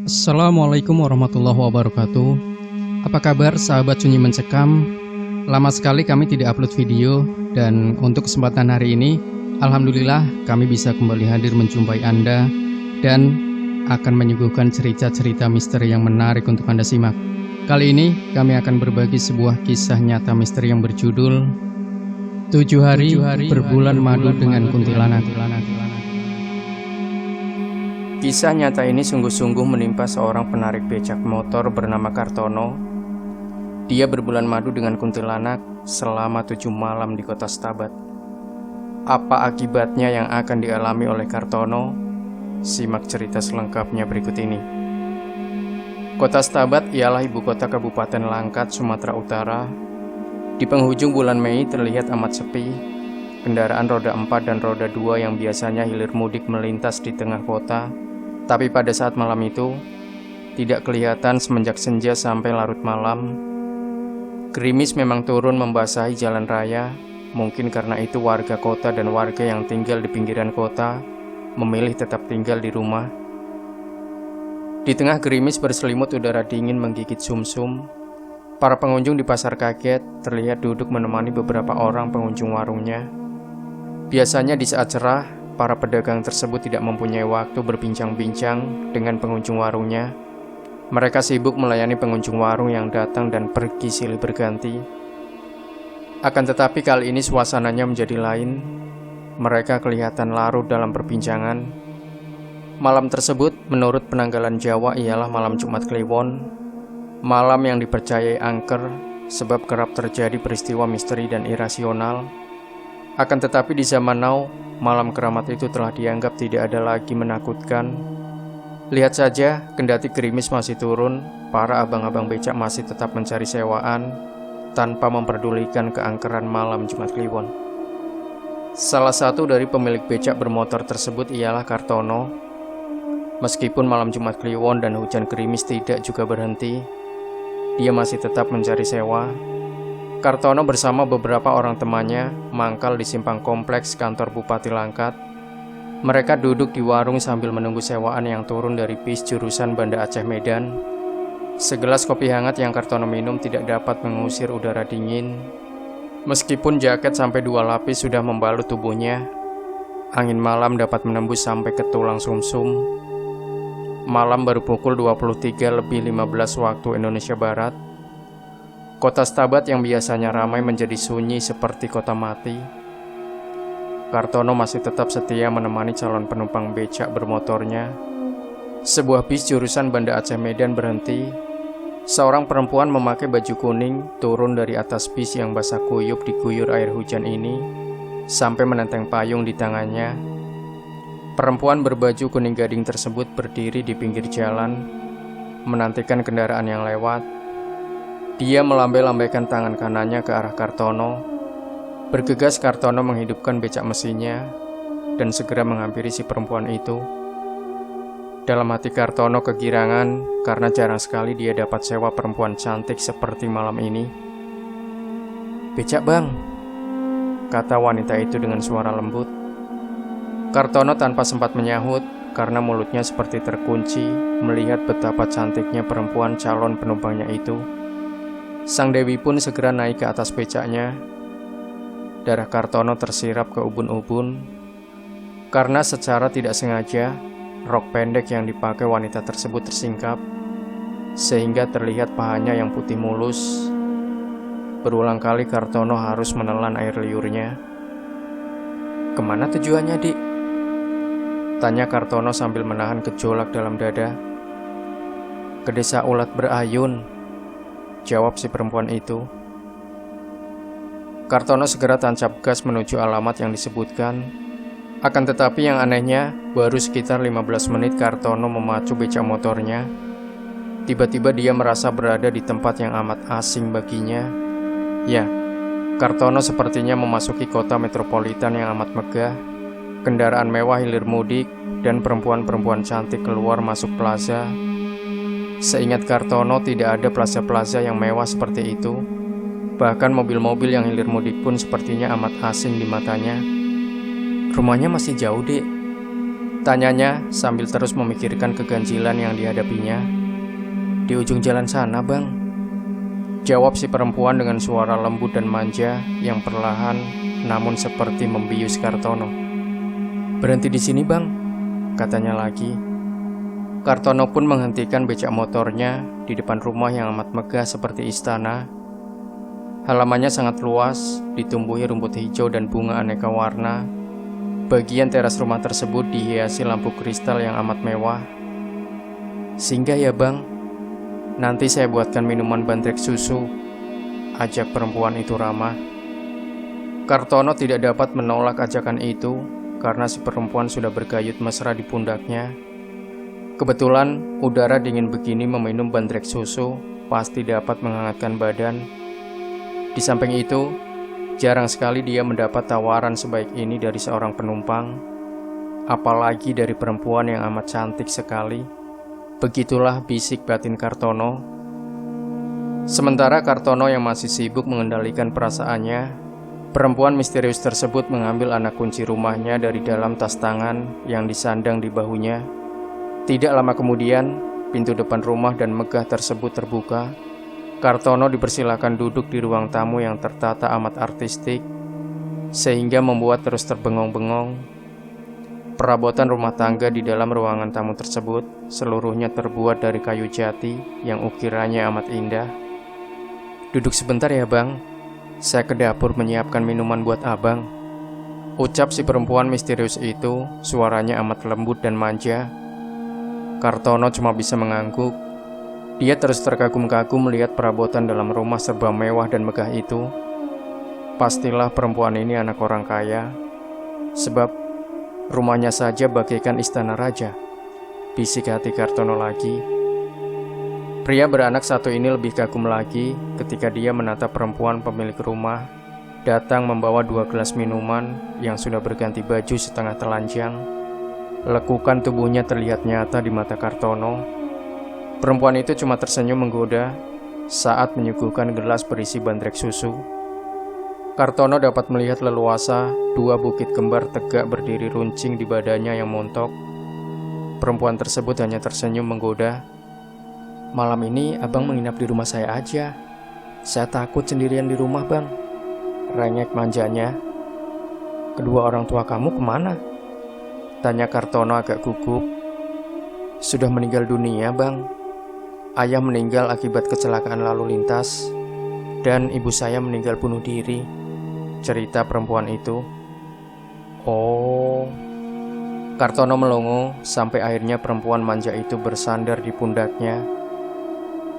Assalamualaikum warahmatullahi wabarakatuh. Apa kabar sahabat Sunyi Mencekam? Lama sekali kami tidak upload video, dan untuk kesempatan hari ini alhamdulillah kami bisa kembali hadir menjumpai Anda dan akan menyuguhkan cerita-cerita misteri yang menarik untuk Anda simak. Kali ini kami akan berbagi sebuah kisah nyata misteri yang berjudul 7 hari berbulan madu dengan kuntilanak. Kisah nyata ini sungguh-sungguh menimpa seorang penarik becak motor bernama Kartono. Dia berbulan madu dengan kuntilanak selama 7 malam di kota Stabat. Apa akibatnya yang akan dialami oleh Kartono? Simak cerita selengkapnya berikut ini. Kota Stabat ialah ibu kota Kabupaten Langkat, Sumatera Utara. Di penghujung bulan Mei terlihat amat sepi. Kendaraan roda 4 dan roda 2 yang biasanya hilir mudik melintas di tengah kota. Tapi pada saat malam itu, tidak kelihatan semenjak senja sampai larut malam. Gerimis memang turun membasahi jalan raya. Mungkin karena itu warga kota dan warga yang tinggal di pinggiran kota memilih tetap tinggal di rumah. Di tengah gerimis berselimut udara dingin menggigit sumsum. Para pengunjung di pasar kaget terlihat duduk menemani beberapa orang pengunjung warungnya. Biasanya di saat cerah, para pedagang tersebut tidak mempunyai waktu berbincang-bincang dengan pengunjung warungnya. Mereka sibuk melayani pengunjung warung yang datang dan pergi silih berganti. Akan tetapi kali ini suasananya menjadi lain. Mereka kelihatan larut dalam perbincangan. Malam tersebut menurut penanggalan Jawa ialah malam Jumat Kliwon. Malam yang dipercayai angker sebab kerap terjadi peristiwa misteri dan irasional. Akan tetapi di zaman now, malam keramat itu telah dianggap tidak ada lagi menakutkan. Lihat saja, kendati gerimis masih turun, para abang-abang becak masih tetap mencari sewaan tanpa memperdulikan keangkeran malam Jumat Kliwon. Salah satu dari pemilik becak bermotor tersebut ialah Kartono. Meskipun malam Jumat Kliwon dan hujan gerimis tidak juga berhenti, dia masih tetap mencari sewa. Kartono bersama beberapa orang temannya mangkal di simpang kompleks kantor Bupati Langkat. Mereka duduk di warung sambil menunggu sewaan yang turun dari bis jurusan Banda Aceh Medan. Segelas kopi hangat yang Kartono minum tidak dapat mengusir udara dingin. Meskipun jaket sampai 2 lapis sudah membalut tubuhnya, angin malam dapat menembus sampai ke tulang sumsum. Malam baru pukul 23:15 waktu Indonesia Barat. Kota Stabat yang biasanya ramai menjadi sunyi seperti kota mati. Kartono masih tetap setia menemani calon penumpang becak bermotornya. Sebuah bis jurusan Banda Aceh Medan berhenti. Seorang perempuan memakai baju kuning turun dari atas bis yang basah kuyup diguyur air hujan ini sampai menenteng payung di tangannya. Perempuan berbaju kuning gading tersebut berdiri di pinggir jalan, menantikan kendaraan yang lewat. Dia melambai-lambaikan tangan kanannya ke arah Kartono. Bergegas Kartono menghidupkan becak mesinnya dan segera menghampiri si perempuan itu. Dalam hati Kartono kegirangan karena jarang sekali dia dapat sewa perempuan cantik seperti malam ini. "Becak bang," kata wanita itu dengan suara lembut. Kartono tanpa sempat menyahut karena mulutnya seperti terkunci melihat betapa cantiknya perempuan calon penumpangnya itu. Sang Dewi pun segera naik ke atas becaknya. Darah Kartono tersirap ke ubun-ubun karena secara tidak sengaja rok pendek yang dipakai wanita tersebut tersingkap, sehingga terlihat pahanya yang putih mulus. Berulang kali Kartono harus menelan air liurnya. "Kemana tujuannya, Dik?" tanya Kartono sambil menahan gejolak dalam dada. "Ke Desa Ulat Berayun," jawab si perempuan itu. Kartono segera tancap gas menuju alamat yang disebutkan. Akan tetapi yang anehnya, baru sekitar 15 menit Kartono memacu becak motornya. Tiba-tiba dia merasa berada di tempat yang amat asing baginya. Ya, Kartono sepertinya memasuki kota metropolitan yang amat megah. Kendaraan mewah hilir mudik dan perempuan-perempuan cantik keluar masuk plaza. Seingat Kartono tidak ada plaza-plaza yang mewah seperti itu. Bahkan mobil-mobil yang hilir mudik pun sepertinya amat asing di matanya. "Rumahnya masih jauh, Dek?" Tanyanya sambil terus memikirkan keganjilan yang dihadapinya. Di ujung jalan sana, Bang, jawab si perempuan dengan suara lembut dan manja yang perlahan namun seperti membius Kartono. Berhenti di sini, Bang, katanya lagi. Kartono pun menghentikan becak motornya di depan rumah yang amat megah seperti istana. Halamannya sangat luas, ditumbuhi rumput hijau dan bunga aneka warna. Bagian teras rumah tersebut dihiasi lampu kristal yang amat mewah. Singgah ya, Bang, nanti saya buatkan minuman bandrek susu, ajak perempuan itu ramah. Kartono tidak dapat menolak ajakan itu karena si perempuan sudah bergayut mesra di pundaknya. Kebetulan udara dingin begini meminum bandrek susu pasti dapat menghangatkan badan. Di samping itu, jarang sekali dia mendapat tawaran sebaik ini dari seorang penumpang, apalagi dari perempuan yang amat cantik sekali. Begitulah bisik batin Kartono. Sementara Kartono yang masih sibuk mengendalikan perasaannya, perempuan misterius tersebut mengambil anak kunci rumahnya dari dalam tas tangan yang disandang di bahunya. Tidak lama kemudian, pintu depan rumah dan megah tersebut terbuka. Kartono dipersilakan duduk di ruang tamu yang tertata amat artistik, sehingga membuat terus terbengong-bengong. Perabotan rumah tangga di dalam ruangan tamu tersebut seluruhnya terbuat dari kayu jati yang ukirannya amat indah. Duduk sebentar ya, Bang, saya ke dapur menyiapkan minuman buat abang, ucap si perempuan misterius itu, suaranya amat lembut dan manja. Kartono cuma bisa mengangguk. Dia terus terkagum-kagum melihat perabotan dalam rumah serba mewah dan megah itu. Pastilah perempuan ini anak orang kaya, sebab rumahnya saja bagaikan istana raja, bisik hati Kartono lagi. Pria beranak satu ini lebih kagum lagi ketika dia menatap perempuan pemilik rumah datang membawa 2 gelas minuman yang sudah berganti baju setengah telanjang. Lekukan tubuhnya terlihat nyata di mata Kartono. Perempuan itu cuma tersenyum menggoda saat menyuguhkan gelas berisi bandrek susu. Kartono dapat melihat leluasa 2 bukit kembar tegak berdiri runcing di badannya yang montok. Perempuan tersebut hanya tersenyum menggoda. Malam ini abang menginap di rumah saya aja. Saya takut sendirian di rumah, Bang, rengek manjanya. Kedua orang tua kamu kemana? Tanya Kartono agak gugup. Sudah meninggal dunia, Bang. Ayah meninggal akibat kecelakaan lalu lintas, dan ibu saya meninggal bunuh diri, cerita perempuan itu. Oh. Kartono melongo sampai akhirnya perempuan manja itu bersandar di pundaknya.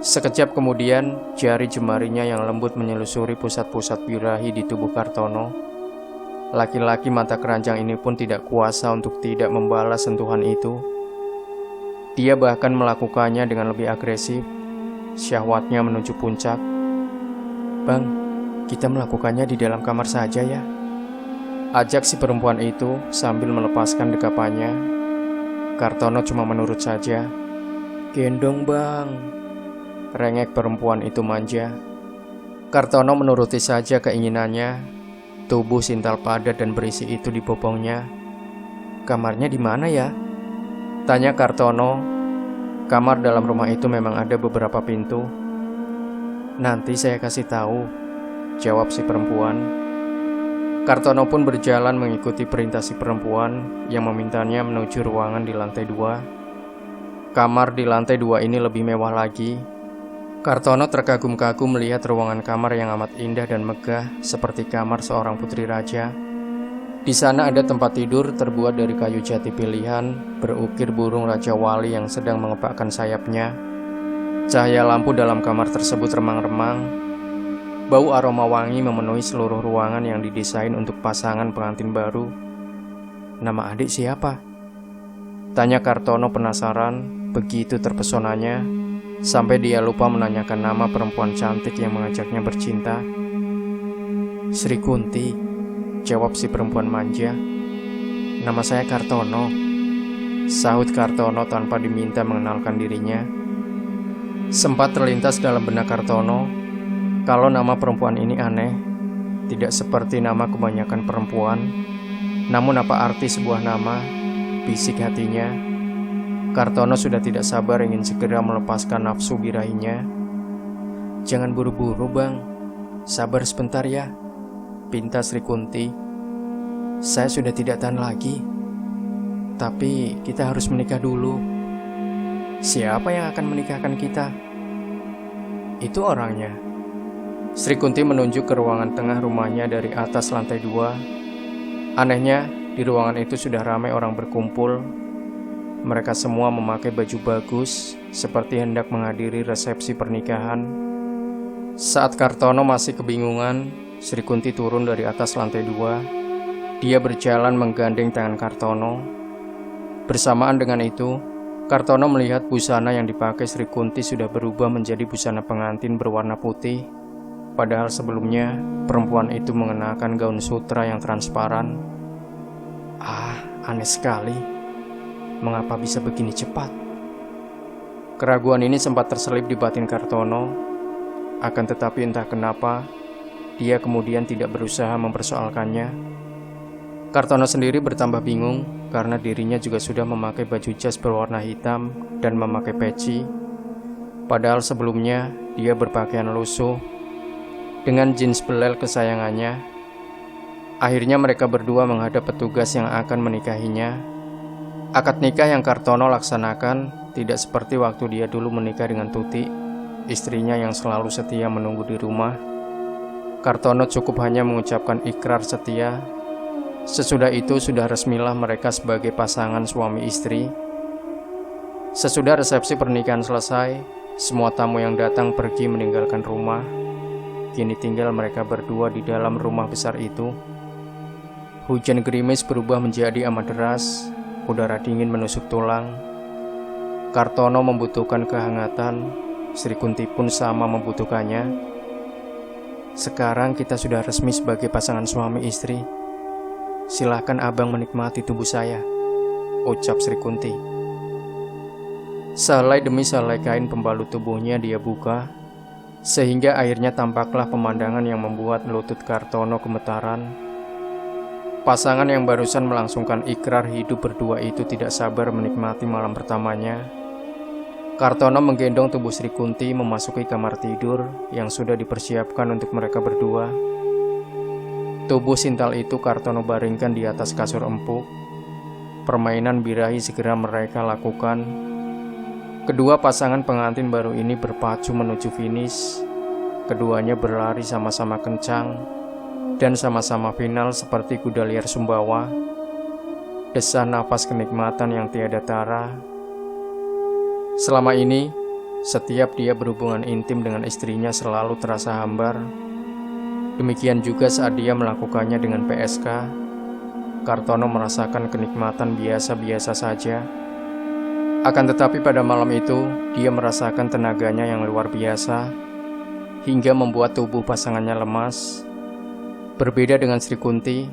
Sekejap kemudian, jari jemarinya yang lembut menyelusuri pusat-pusat birahi di tubuh Kartono. Laki-laki mata keranjang ini pun tidak kuasa untuk tidak membalas sentuhan itu. Dia bahkan melakukannya dengan lebih agresif. Syahwatnya menuju puncak. Bang, kita melakukannya di dalam kamar saja ya, ajak si perempuan itu sambil melepaskan dekapannya. Kartono cuma menurut saja. Gendong, Bang, rengek perempuan itu manja. Kartono menuruti saja keinginannya. Tubuh sintal padat dan berisi itu dibopongnya. Kamarnya di mana ya? Tanya Kartono. Kamar dalam rumah itu memang ada beberapa pintu. Nanti saya kasih tahu, jawab si perempuan. Kartono pun berjalan mengikuti perintah si perempuan yang memintanya menuju ruangan di lantai 2. Kamar di lantai 2 ini lebih mewah lagi. Kartono terkagum-kagum melihat ruangan kamar yang amat indah dan megah seperti kamar seorang putri raja. Di sana ada tempat tidur terbuat dari kayu jati pilihan, berukir burung Raja Wali yang sedang mengepakkan sayapnya. Cahaya lampu dalam kamar tersebut remang-remang. Bau aroma wangi memenuhi seluruh ruangan yang didesain untuk pasangan pengantin baru. Nama adik siapa? Tanya Kartono penasaran, begitu terpesonanya, sampai dia lupa menanyakan nama perempuan cantik yang mengajaknya bercinta. Sri Kunti, jawab si perempuan manja. Nama saya Kartono, sahut Kartono tanpa diminta mengenalkan dirinya. Sempat terlintas dalam benak Kartono kalau nama perempuan ini aneh, tidak seperti nama kebanyakan perempuan. Namun apa arti sebuah nama bisik hatinya. Kartono sudah tidak sabar ingin segera melepaskan nafsu birahinya. "Jangan buru-buru bang, sabar sebentar ya," pinta Sri Kunti. "Saya sudah tidak tahan lagi. Tapi kita harus menikah dulu." "Siapa yang akan menikahkan kita?" "Itu orangnya." Sri Kunti menunjuk ke ruangan tengah rumahnya dari atas lantai 2. Anehnya, di ruangan itu sudah ramai orang berkumpul. Mereka semua memakai baju bagus, seperti hendak menghadiri resepsi pernikahan. Saat Kartono masih kebingungan, Sri Kunti turun dari atas lantai 2. Dia berjalan menggandeng tangan Kartono. Bersamaan dengan itu, Kartono melihat busana yang dipakai Sri Kunti sudah berubah menjadi busana pengantin berwarna putih. Padahal sebelumnya, perempuan itu mengenakan gaun sutra yang transparan. Aneh sekali. Mengapa bisa begini cepat? Keraguan ini sempat terselip di batin Kartono. Akan tetapi entah kenapa, dia kemudian tidak berusaha mempersoalkannya. Kartono sendiri bertambah bingung karena dirinya juga sudah memakai baju jas berwarna hitam dan memakai peci. Padahal sebelumnya dia berpakaian lusuh dengan jeans belel kesayangannya. Akhirnya mereka berdua menghadap petugas yang akan menikahinya. Akad nikah yang Kartono laksanakan tidak seperti waktu dia dulu menikah dengan Tuti, istrinya yang selalu setia menunggu di rumah. Kartono cukup hanya mengucapkan ikrar setia. Sesudah itu sudah resmilah mereka sebagai pasangan suami istri. Sesudah resepsi pernikahan selesai, semua tamu yang datang pergi meninggalkan rumah. Kini tinggal mereka berdua di dalam rumah besar itu. Hujan gerimis berubah menjadi amat deras. Udara dingin menusuk tulang. Kartono membutuhkan kehangatan. Sri Kunti pun sama membutuhkannya. "Sekarang kita sudah resmi sebagai pasangan suami istri. Silahkan abang menikmati tubuh saya," ucap Sri Kunti. Sehelai demi sehelai kain pembalut tubuhnya dia buka, sehingga akhirnya tampaklah pemandangan yang membuat lutut Kartono gemetaran. Pasangan yang barusan melangsungkan ikrar hidup berdua itu tidak sabar menikmati malam pertamanya. Kartono menggendong tubuh Sri Kunti memasuki kamar tidur yang sudah dipersiapkan untuk mereka berdua. Tubuh sintal itu Kartono baringkan di atas kasur empuk. Permainan birahi segera mereka lakukan. Kedua pasangan pengantin baru ini berpacu menuju finish. Keduanya berlari sama-sama kencang dan sama-sama final seperti kuda liar Sumbawa. Desah napas kenikmatan yang tiada tara. Selama ini, setiap dia berhubungan intim dengan istrinya selalu terasa hambar. Demikian juga saat dia melakukannya dengan PSK. Kartono merasakan kenikmatan biasa-biasa saja. Akan tetapi pada malam itu, dia merasakan tenaganya yang luar biasa, hingga membuat tubuh pasangannya lemas. Berbeda dengan Sri Kunti,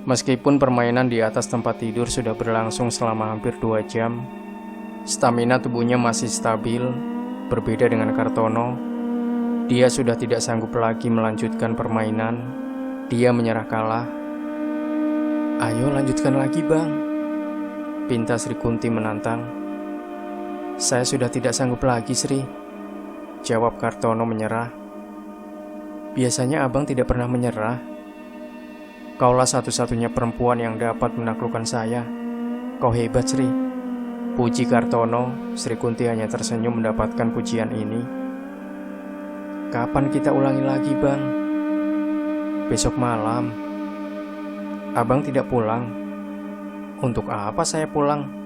meskipun permainan di atas tempat tidur sudah berlangsung selama hampir 2 jam, stamina tubuhnya masih stabil. Berbeda dengan Kartono, dia sudah tidak sanggup lagi melanjutkan permainan. Dia menyerah kalah. "Ayo lanjutkan lagi bang," pinta Sri Kunti menantang. "Saya sudah tidak sanggup lagi Sri," jawab Kartono menyerah. "Biasanya abang tidak pernah menyerah. Kaulah satu-satunya perempuan yang dapat menaklukkan saya. Kau hebat Sri," puji Kartono. Sri Kunti hanya tersenyum mendapatkan pujian ini. "Kapan kita ulangi lagi bang?" "Besok malam." "Abang tidak pulang?" "Untuk apa saya pulang?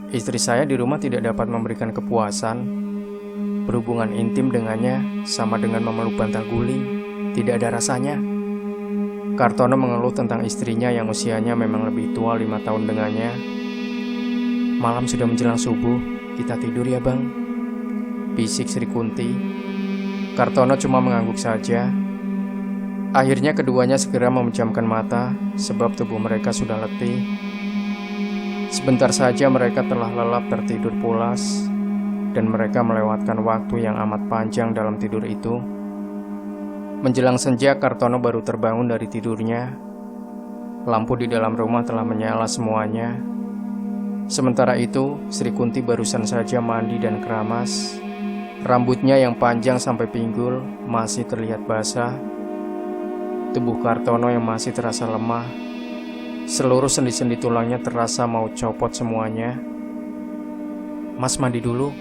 Istri saya di rumah tidak dapat memberikan kepuasan. Berhubungan intim dengannya sama dengan memeluk bantal guling, tidak ada rasanya." Kartono mengeluh tentang istrinya yang usianya memang lebih tua 5 tahun dengannya. "Malam sudah menjelang subuh, kita tidur ya bang," bisik Sri Kunti. Kartono cuma mengangguk saja. Akhirnya keduanya segera memejamkan mata, sebab tubuh mereka sudah letih. Sebentar saja mereka telah lelap tertidur pulas, dan mereka melewatkan waktu yang amat panjang dalam tidur itu. Menjelang senja, Kartono baru terbangun dari tidurnya. Lampu di dalam rumah telah menyala semuanya. Sementara itu, Sri Kunti barusan saja mandi dan keramas. Rambutnya yang panjang sampai pinggul masih terlihat basah. Tubuh Kartono yang masih terasa lemah. Seluruh sendi-sendi tulangnya terasa mau copot semuanya. "Mas mandi dulu.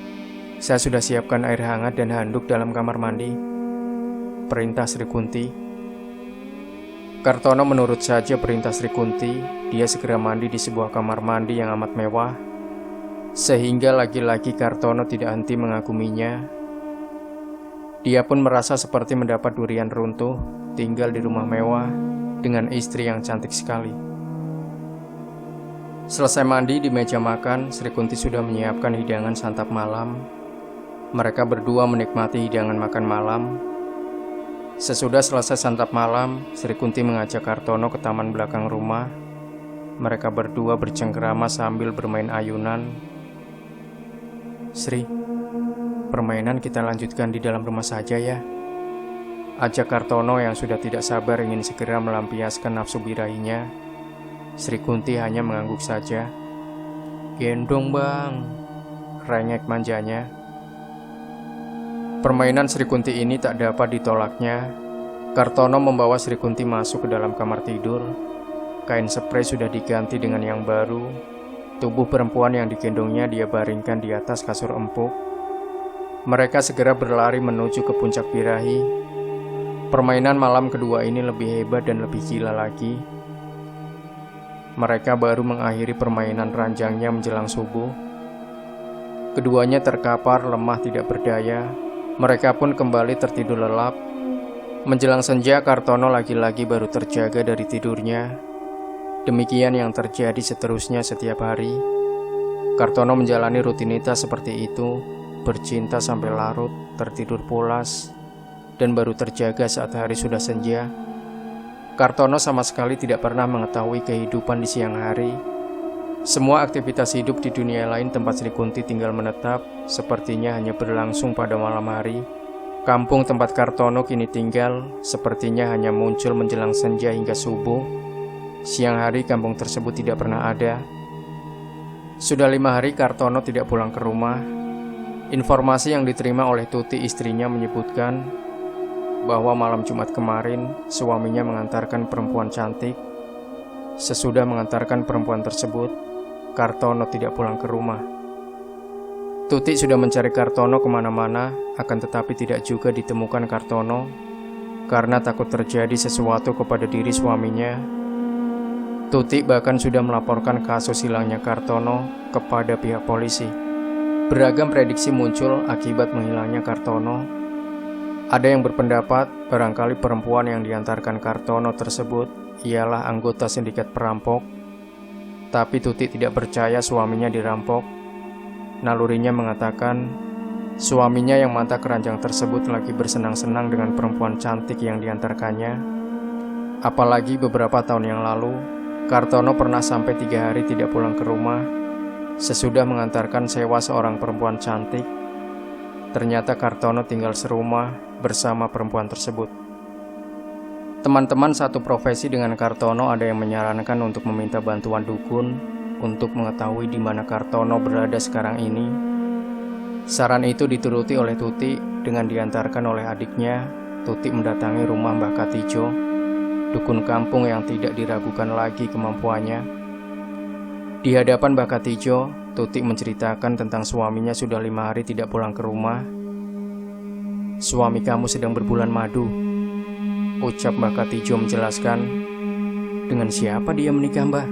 Saya sudah siapkan air hangat dan handuk dalam kamar mandi," perintah Sri Kunti. Kartono menurut saja perintah Sri Kunti. Dia segera mandi di sebuah kamar mandi yang amat mewah, sehingga lagi-lagi Kartono tidak henti mengaguminya. Dia pun merasa seperti mendapat durian runtuh, tinggal di rumah mewah dengan istri yang cantik sekali. Selesai mandi, di meja makan, Sri Kunti sudah menyiapkan hidangan santap malam. Mereka berdua menikmati hidangan makan malam. Sesudah selesai santap malam, Sri Kunti mengajak Kartono ke taman belakang rumah. Mereka berdua bercengkerama sambil bermain ayunan. "Sri, permainan kita lanjutkan di dalam rumah saja ya," ajak Kartono yang sudah tidak sabar ingin segera melampiaskan nafsu birahinya. Sri Kunti hanya mengangguk saja. "Gendong bang," rengek manjanya. Permainan Sri Kunti ini tak dapat ditolaknya. Kartono membawa Sri Kunti masuk ke dalam kamar tidur. Kain sprei sudah diganti dengan yang baru. Tubuh perempuan yang digendongnya dia baringkan di atas kasur empuk. Mereka segera berlari menuju ke puncak birahi. Permainan malam kedua ini lebih hebat dan lebih gila lagi. Mereka baru mengakhiri permainan ranjangnya menjelang subuh. Keduanya terkapar, lemah, tidak berdaya. Mereka pun kembali tertidur lelap. Menjelang senja, Kartono lagi-lagi baru terjaga dari tidurnya. Demikian yang terjadi seterusnya setiap hari. Kartono menjalani rutinitas seperti itu, bercinta sampai larut, tertidur pulas, dan baru terjaga saat hari sudah senja. Kartono sama sekali tidak pernah mengetahui kehidupan di siang hari. Semua aktivitas hidup di dunia lain tempat Sri Kunti tinggal menetap sepertinya hanya berlangsung pada malam hari. Kampung tempat Kartono kini tinggal sepertinya hanya muncul menjelang senja hingga subuh. Siang hari kampung tersebut tidak pernah ada. Sudah 5 hari Kartono tidak pulang ke rumah. Informasi yang diterima oleh Tuti istrinya menyebutkan bahwa malam Jumat kemarin suaminya mengantarkan perempuan cantik. Sesudah mengantarkan perempuan tersebut, Kartono tidak pulang ke rumah. Tuti sudah mencari Kartono kemana-mana, akan tetapi tidak juga ditemukan Kartono karena takut terjadi sesuatu kepada diri suaminya. Tuti bahkan sudah melaporkan kasus hilangnya Kartono kepada pihak polisi. Beragam prediksi muncul akibat menghilangnya Kartono. Ada yang berpendapat barangkali perempuan yang diantarkan Kartono tersebut ialah anggota sindikat perampok. Tapi Tuti tidak percaya suaminya dirampok. Nalurinya mengatakan suaminya yang mata keranjang tersebut lagi bersenang-senang dengan perempuan cantik yang diantarkannya. Apalagi beberapa tahun yang lalu, Kartono pernah sampai 3 hari tidak pulang ke rumah. Sesudah mengantarkan sewa seorang perempuan cantik, ternyata Kartono tinggal serumah bersama perempuan tersebut. Teman-teman satu profesi dengan Kartono ada yang menyarankan untuk meminta bantuan dukun untuk mengetahui di mana Kartono berada sekarang ini. Saran itu dituruti oleh Tuti dengan diantarkan oleh adiknya. Tuti mendatangi rumah Mbah Katijo, dukun kampung yang tidak diragukan lagi kemampuannya. Di hadapan Mbah Katijo, Tuti menceritakan tentang suaminya sudah 5 hari tidak pulang ke rumah. "Suami kamu sedang berbulan madu," ucap Mbah Katijo menjelaskan. "Dengan siapa dia menikah, Mbah?"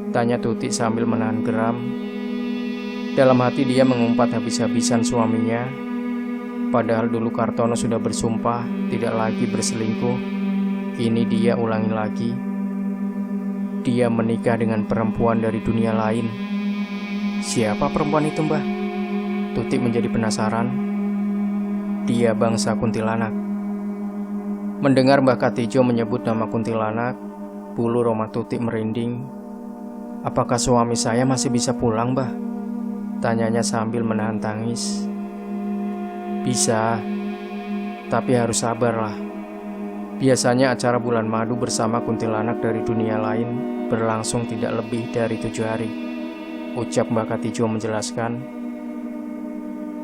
tanya Tuti sambil menahan geram. Dalam hati dia mengumpat habis-habisan suaminya. Padahal dulu Kartono sudah bersumpah tidak lagi berselingkuh. Kini dia ulangi lagi. Dia menikah dengan perempuan dari dunia lain. Siapa perempuan itu, Mbah? Tuti menjadi penasaran. Dia bangsa kuntilanak. Mendengar Mbah Katijo menyebut nama kuntilanak, bulu roma Tuti merinding. "Apakah suami saya masih bisa pulang, Mbah?" tanyanya sambil menahan tangis. "Bisa, tapi harus sabarlah. Biasanya acara bulan madu bersama kuntilanak dari dunia lain berlangsung tidak lebih dari 7 hari. ucap Mbak Katijo menjelaskan.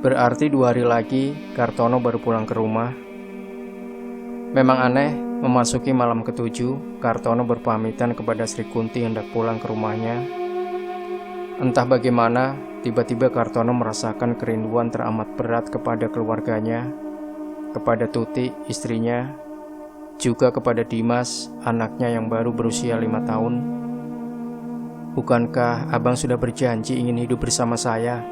Berarti 2 hari lagi Kartono baru pulang ke rumah. Memang aneh, memasuki malam ke-7, Kartono berpamitan kepada Sri Kunti hendak pulang ke rumahnya. Entah bagaimana, tiba-tiba Kartono merasakan kerinduan teramat berat kepada keluarganya, kepada Tuti, istrinya, juga kepada Dimas, anaknya yang baru berusia 5 tahun. Bukankah abang sudah berjanji ingin hidup bersama saya?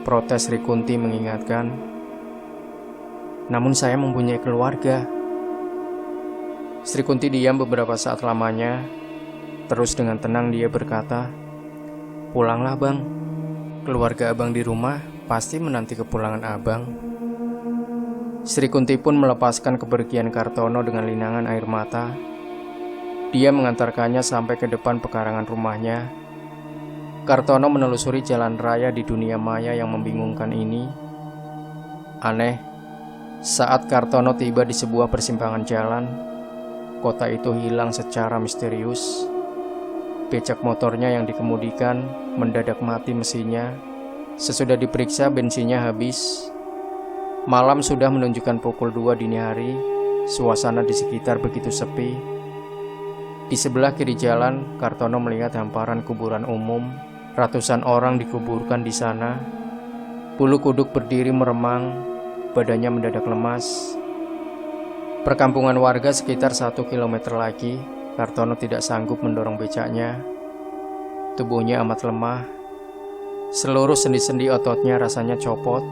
Protes Sri Kunti mengingatkan. Namun saya mempunyai keluarga. Sri Kunti diam beberapa saat lamanya. Terus dengan tenang dia berkata, pulanglah bang. Keluarga abang di rumah pasti menanti kepulangan abang. Sri Kunti pun melepaskan kepergian Kartono dengan linangan air mata. Dia mengantarkannya sampai ke depan pekarangan rumahnya. Kartono menelusuri jalan raya di dunia maya yang membingungkan ini. Aneh, saat Kartono tiba di sebuah persimpangan jalan, kota itu hilang secara misterius. Becak motornya yang dikemudikan mendadak mati mesinnya. Sesudah diperiksa bensinnya habis. Malam sudah menunjukkan pukul 2 dini hari. Suasana di sekitar begitu sepi. Di sebelah kiri jalan, Kartono melihat hamparan kuburan umum. Ratusan orang dikuburkan di sana. Bulu kuduk berdiri meremang, badannya mendadak lemas. Perkampungan warga sekitar 1 kilometer lagi. Kartono tidak sanggup mendorong becaknya. Tubuhnya amat lemah. Seluruh sendi-sendi ototnya rasanya copot.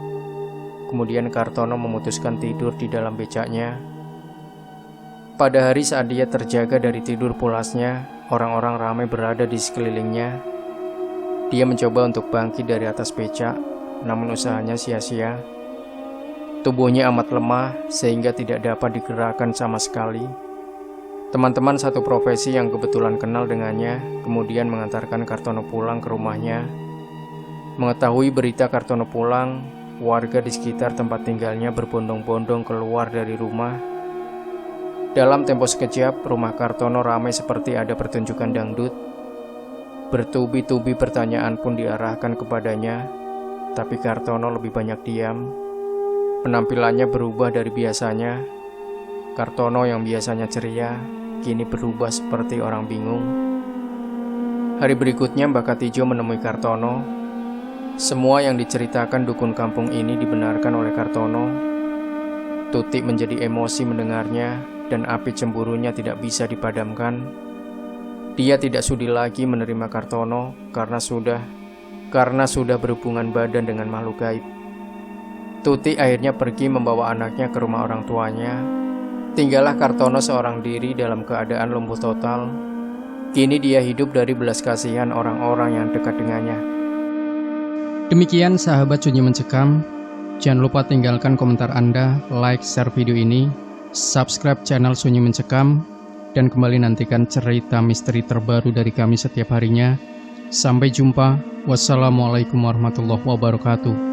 Kemudian Kartono memutuskan tidur di dalam becaknya. Pada hari saat dia terjaga dari tidur pulasnya, orang-orang ramai berada di sekelilingnya. Dia mencoba untuk bangkit dari atas becak, namun usahanya sia-sia. Tubuhnya amat lemah sehingga tidak dapat digerakkan sama sekali. Teman-teman satu profesi yang kebetulan kenal dengannya kemudian mengantarkan Kartono pulang ke rumahnya. Mengetahui berita Kartono pulang, warga di sekitar tempat tinggalnya berbondong-bondong keluar dari rumah. Dalam tempo sekejap, rumah Kartono ramai seperti ada pertunjukan dangdut. Bertubi-tubi pertanyaan pun diarahkan kepadanya, tapi Kartono lebih banyak diam. Penampilannya berubah dari biasanya. Kartono yang biasanya ceria, kini berubah seperti orang bingung. Hari berikutnya Mbak Katijo menemui Kartono. Semua yang diceritakan dukun kampung ini dibenarkan oleh Kartono. Tuti menjadi emosi mendengarnya, dan api cemburunya tidak bisa dipadamkan. Dia tidak sudi lagi menerima Kartono karena sudah berhubungan badan dengan makhluk gaib. Tuti akhirnya pergi membawa anaknya ke rumah orang tuanya. Tinggallah Kartono seorang diri dalam keadaan lumpuh total. Kini dia hidup dari belas kasihan orang-orang yang dekat dengannya. Demikian sahabat Sunyi Mencekam. Jangan lupa tinggalkan komentar Anda, like, share video ini, subscribe channel Sunyi Mencekam, dan kembali nantikan cerita misteri terbaru dari kami setiap harinya. Sampai jumpa. Wassalamualaikum warahmatullahi wabarakatuh.